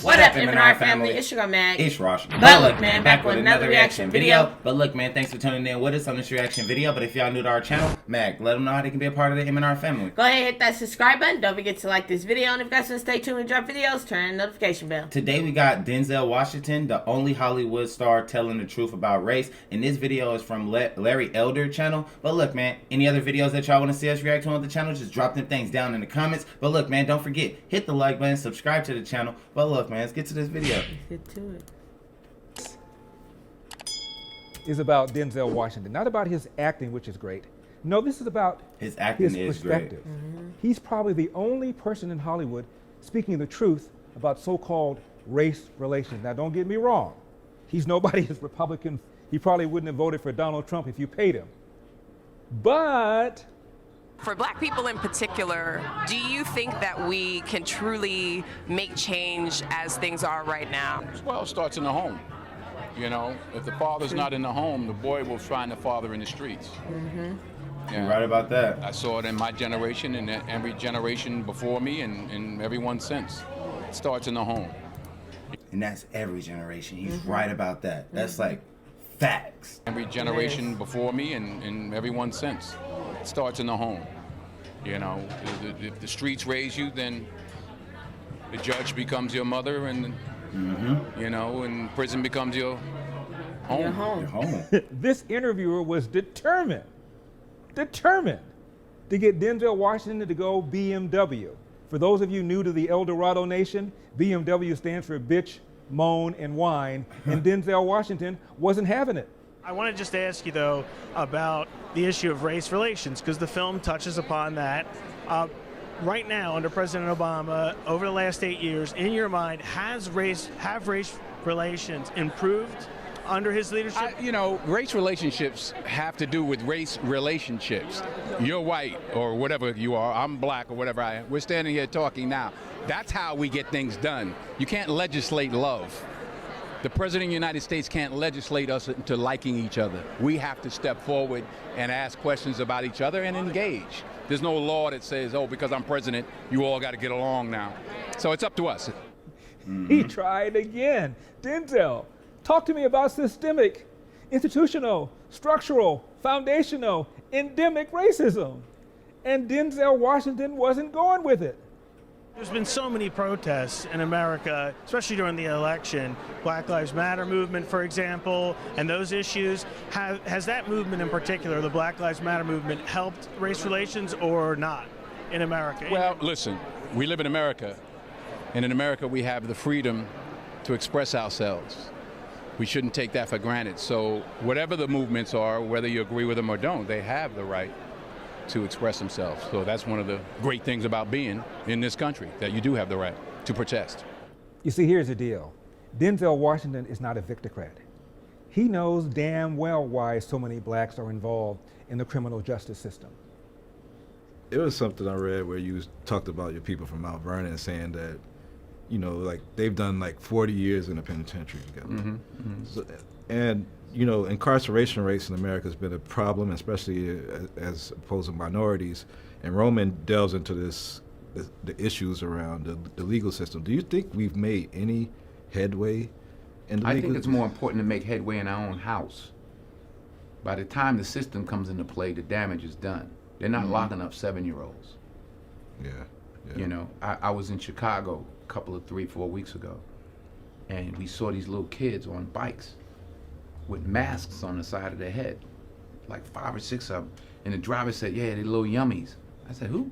What up, M&R family? It's your girl Mag. It's Rosh. But look, man, back with another reaction video. But look, man, thanks for tuning in with us on this reaction video. But if y'all new to our channel, Mag, let them know how they can be a part of the M&R family. Go ahead and hit that subscribe button. Don't forget to like this video. And if you guys want to stay tuned and drop videos, turn the notification bell. Today we got Denzel Washington, the only Hollywood star telling the truth about race. And this video is from Larry Elder channel. But look, man, any other videos that y'all want to see us react to on the channel, just drop them things down in the comments. But look, man, don't forget, hit the like button, subscribe to the channel. But look, man, let's get to this video. Let's get to it. Is about Denzel Washington, not about his acting, which is great. No, this is about his acting is perspective. Great. He's probably the only person in Hollywood speaking the truth about so-called race relations. Now, don't get me wrong. He's nobody's Republican. He probably wouldn't have voted for Donald Trump if you paid him. But for Black people in particular, do you think that we can truly make change as things are right now? Well, it starts in the home. You know, if the father's not in the home, the boy will find the father in the streets. You're right about that. I saw it in my generation and every generation before me and everyone since. It starts in the home. And that's every generation. He's right about that. That's like facts. Every generation before me and everyone since. It starts in the home. You know, if the streets raise you, then the judge becomes your mother, and you know, and prison becomes your home. Your home. This interviewer was determined to get Denzel Washington to go BMW. For those of you new to the El Dorado Nation, BMW stands for bitch, moan, and whine, and Denzel Washington wasn't having it. I want to just ask you, though, about the issue of race relations, because the film touches upon that. Right now, under President Obama, over the last 8 years, in your mind, have race relations improved under his leadership? You know, race relationships have to do with race relationships. You're white or whatever you are, I'm black or whatever I am. We're standing here talking now. That's how we get things done. You can't legislate love. The President of the United States can't legislate us into liking each other. We have to step forward and ask questions about each other and engage. There's no law that says, oh, because I'm president, you all got to get along now. So it's up to us. He tried again. Denzel, talk to me about systemic, institutional, structural, foundational, endemic racism. And Denzel Washington wasn't going with it. There's been so many protests in America, especially during the election. Black Lives Matter movement, for example, and those issues. Has that movement in particular, the Black Lives Matter movement, helped race relations or not in America? Well, listen, we live in America, and in America we have the freedom to express ourselves. We shouldn't take that for granted. So whatever the movements are, whether you agree with them or don't, they have the right to express themselves. So that's one of the great things about being in this country, that you do have the right to protest. You see, here's the deal. Denzel Washington is not a victocrat. He knows damn well why so many blacks are involved in the criminal justice system. It was something I read where you talked about your people from Mount Vernon saying that, you know, like they've done like 40 years in the penitentiary together. So, and you know, incarceration rates in America has been a problem, especially as opposed to minorities. And Roman delves into the issues around the legal system. Do you think we've made any headway in the legal? I think it's more important to make headway in our own house. By the time the system comes into play, the damage is done. They're not locking up 7-year-olds. Yeah. You know, I was in Chicago a couple of 3-4 weeks ago, and we saw these little kids on bikes with masks on the side of their head, like 5 or 6 of them. And the driver said, yeah, they're little yummies. I said, who?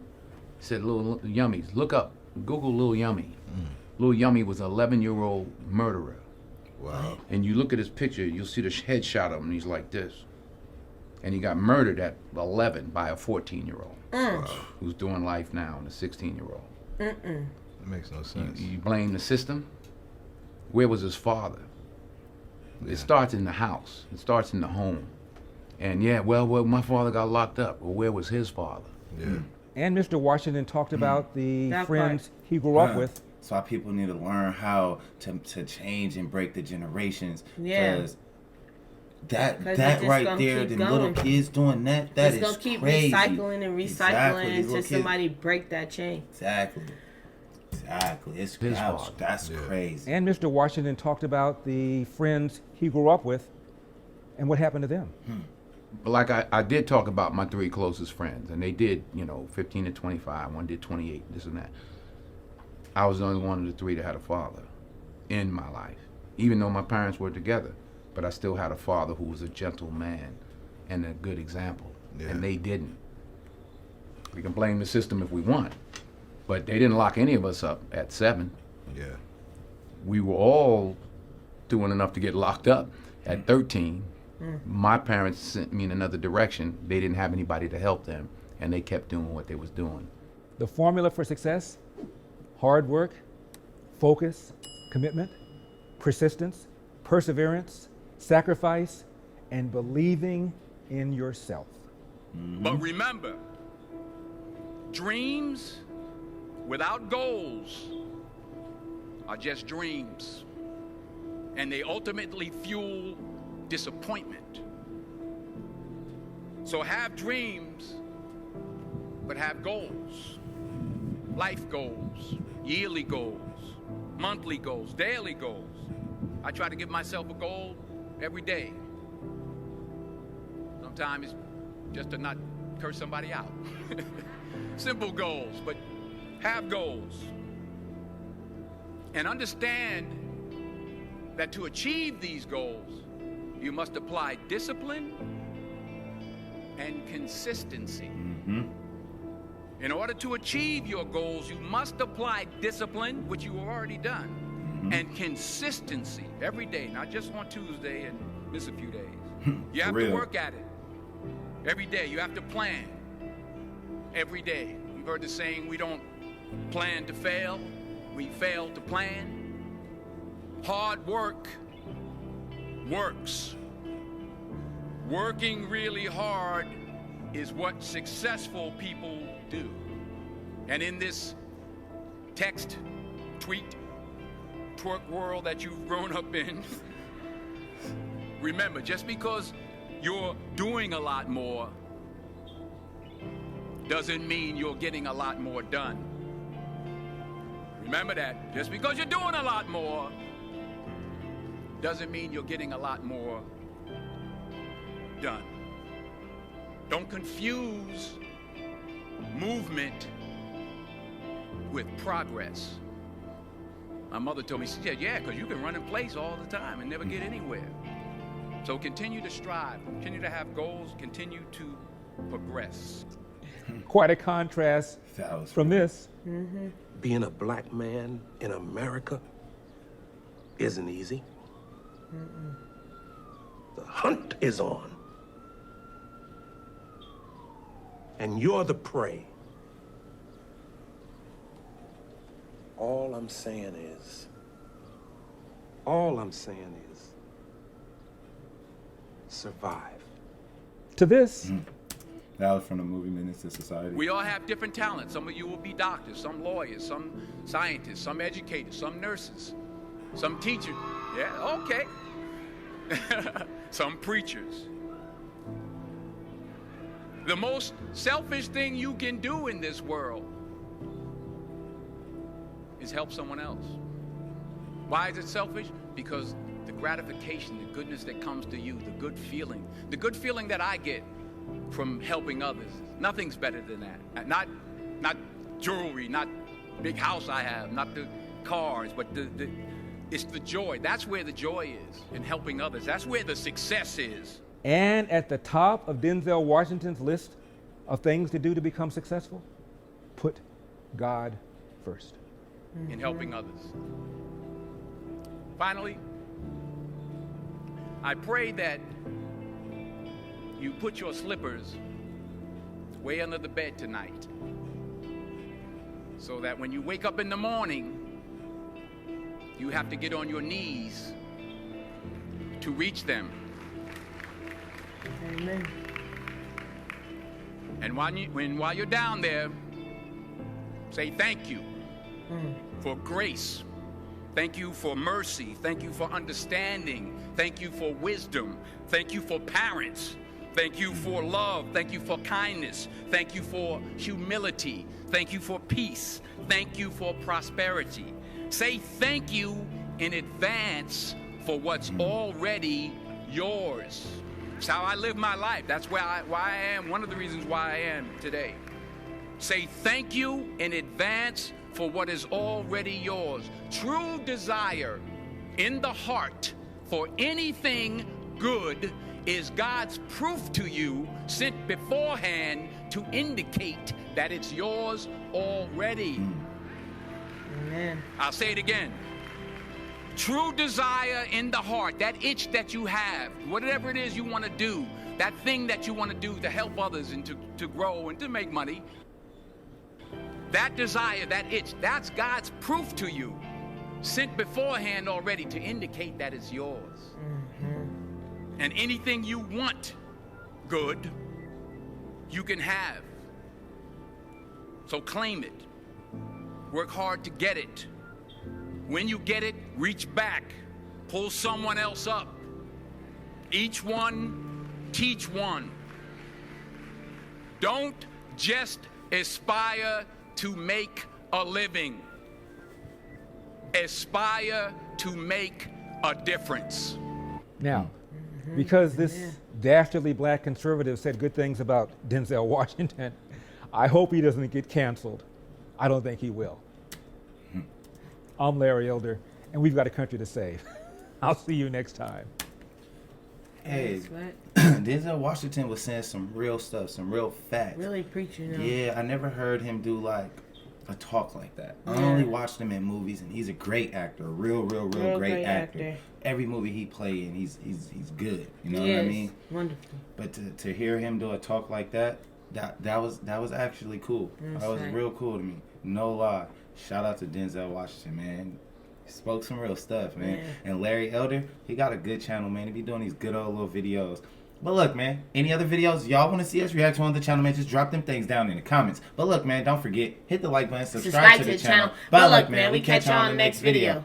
He said, little yummies. Look up, Google Lil Yummy. Lil Yummy was an 11-year-old murderer. Wow. And you look at his picture, you'll see the headshot of him, and he's like this. And he got murdered at 11 by a 14-year-old who's doing life now, and a 16-year-old. That makes no sense. You blame the system? Where was his father? It starts in the house. It starts in the home. And yeah, well, my father got locked up. Well, where was his father? Yeah. And Mr. Washington talked about the friends he grew up with. So our people need to learn how to change and break the generations. Yeah. Because that right there, the little kids doing that is gonna keep crazy. recycling and recycling Exactly. until somebody break that chain. Exactly. Exactly. His father. That's crazy. And Mr. Washington talked about the friends he grew up with and what happened to them. But like I did talk about my 3 closest friends, and they did, 15 to 25, one did 28, this and that. I was the only one of the 3 that had a father in my life, even though my parents were together. But I still had a father who was a gentle man and a good example, and they didn't. We can blame the system if we want, but they didn't lock any of us up at 7. Yeah. We were all doing enough to get locked up at 13. My parents sent me in another direction. They didn't have anybody to help them, and they kept doing what they was doing. The formula for success: hard work, focus, commitment, persistence, perseverance, sacrifice, and believing in yourself. But remember, dreams without goals are just dreams, and they ultimately fuel disappointment. So have dreams, but have goals. Life goals, yearly goals, monthly goals, daily goals. I try to give myself a goal every day. Sometimes it's just to not curse somebody out. Simple goals, but have goals. And understand that to achieve these goals, you must apply discipline and consistency. In order to achieve your goals, you must apply discipline, which you have already done, and consistency every day, not just on Tuesday and miss a few days. You have to work at it every day. You have to plan every day. You've heard the saying, we don't plan to fail, we fail to plan. Hard work works. Working really hard is what successful people do. And in this text, tweet, twerk world that you've grown up in, remember, just because you're doing a lot more doesn't mean you're getting a lot more done. Remember that. Just because you're doing a lot more doesn't mean you're getting a lot more done. Don't confuse movement with progress. My mother told me, she said, yeah, because you can run in place all the time and never get anywhere. So continue to strive, continue to have goals, continue to progress. Quite a contrast from this. Being a black man in America isn't easy. The hunt is on. And you're the prey. All I'm saying is, survive. To this. That was from the movie Menace to Society. We all have different talents. Some of you will be doctors, some lawyers, some scientists, some educators, some nurses, some teachers. Yeah, okay. Some preachers. The most selfish thing you can do in this world is help someone else. Why is it selfish? Because the gratification, the goodness that comes to you, the good feeling that I get from helping others, nothing's better than that. Not jewelry, not big house I have, not the cars, but it's the joy. That's where the joy is, in helping others. That's where the success is. And at the top of Denzel Washington's list of things to do to become successful, put God first. In helping others. Finally, I pray that you put your slippers way under the bed tonight, so that when you wake up in the morning, you have to get on your knees to reach them. Amen. And while you're down there, say thank you for grace. Thank you for mercy. Thank you for understanding. Thank you for wisdom. Thank you for parents. Thank you for love. Thank you for kindness. Thank you for humility. Thank you for peace. Thank you for prosperity. Say thank you in advance for what's already yours. It's how I live my life. That's why I am, one of the reasons why I am today. Say thank you in advance for what is already yours. True desire in the heart for anything good is God's proof to you, sent beforehand to indicate that it's yours already. Amen. I'll say it again. True desire in the heart, that itch that you have, whatever it is you want to do, that thing that you want to do to help others and to grow and to make money, that desire, that itch, that's God's proof to you, sent beforehand already to indicate that it's yours. And anything you want good, you can have. So claim it. Work hard to get it. When you get it, reach back. Pull someone else up. Each one, teach one. Don't just aspire to make a living. Aspire to make a difference. Now, because this dastardly black conservative said good things about Denzel Washington, I hope he doesn't get canceled. I don't think he will. I'm Larry Elder, and we've got a country to save. I'll see you next time. Hey, Denzel Washington was saying some real stuff, some real facts. Really preaching. Yeah, I never heard him do like a talk like that. I only watched him in movies, and he's a great actor, real great actor. Every movie he played in, he's good. You know what I mean? Wonderful. But to hear him do a talk like that was actually cool. That was real cool to me. No lie. Shout out to Denzel Washington, man. He spoke some real stuff, man. Yeah. And Larry Elder, he got a good channel, man. He be doing these good old little videos. But look, man, any other videos y'all want to see us react to on the channel, man, just drop them things down in the comments. But look, man, don't forget, hit the like button, subscribe to the channel. But look, man, we catch y'all on the next video.